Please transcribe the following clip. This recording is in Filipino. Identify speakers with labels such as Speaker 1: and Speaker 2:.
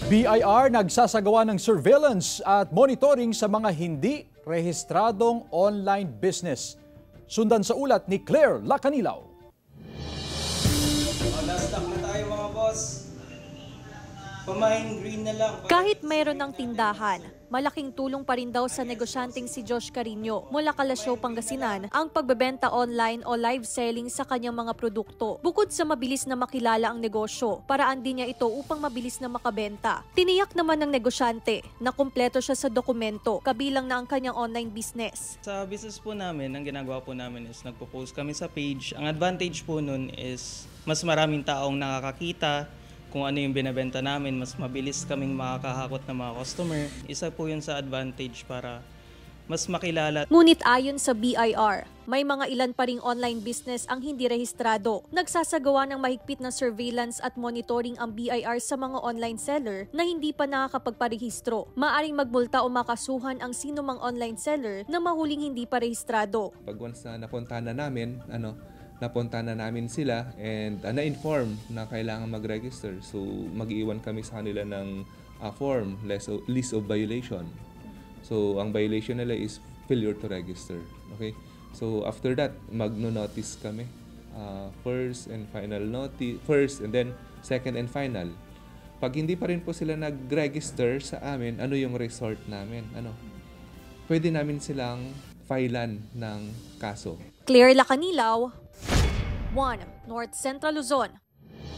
Speaker 1: BIR nagsasagawa ng surveillance at monitoring sa mga hindi rehistradong online business. Sundan sa ulat ni Claire Lacanilaw.
Speaker 2: Last stop na tayo mga boss. Pamahin green na lang.
Speaker 3: Kahit mayroon ng tindahan, malaking tulong pa rin daw sa negosyanteng si Josh Carino mula Calasio, Pangasinan ang pagbebenta online o live selling sa kanyang mga produkto. Bukod sa mabilis na makilala ang negosyo, paraan din niya ito upang mabilis na makabenta. Tiniyak naman ng negosyante na kumpleto siya sa dokumento, kabilang na ang kanyang online business.
Speaker 2: Sa business po namin, ang ginagawa po namin is nagpo-post kami sa page. Ang advantage po nun is mas maraming taong nakakakita kung ano yung binebenta namin, mas mabilis kaming makakahakot ng mga customer. Isa po yun sa advantage para mas makilala.
Speaker 3: Ngunit ayon sa BIR, may mga ilan pa ring online business ang hindi rehistrado. Nagsasagawa ng mahigpit na surveillance at monitoring ang BIR sa mga online seller na hindi pa nakakapagparehistro. Maaring magmulta o makasuhan ang sinumang online seller na mahuling hindi pa rehistrado.
Speaker 4: Pag once na napunta na namin sila and na-inform na kailangan mag-register. So mag-iwan kami sa kanila ng form, list of violation. So ang violation nila is failure to register. Okay? So after that, magno-notice kami. First and then second and final. Pag hindi pa rin po sila nag-register sa amin, ano yung resort namin? Pwede namin silang filean ng kaso.
Speaker 3: Claire Lacanilaw, 1 North Central Luzon.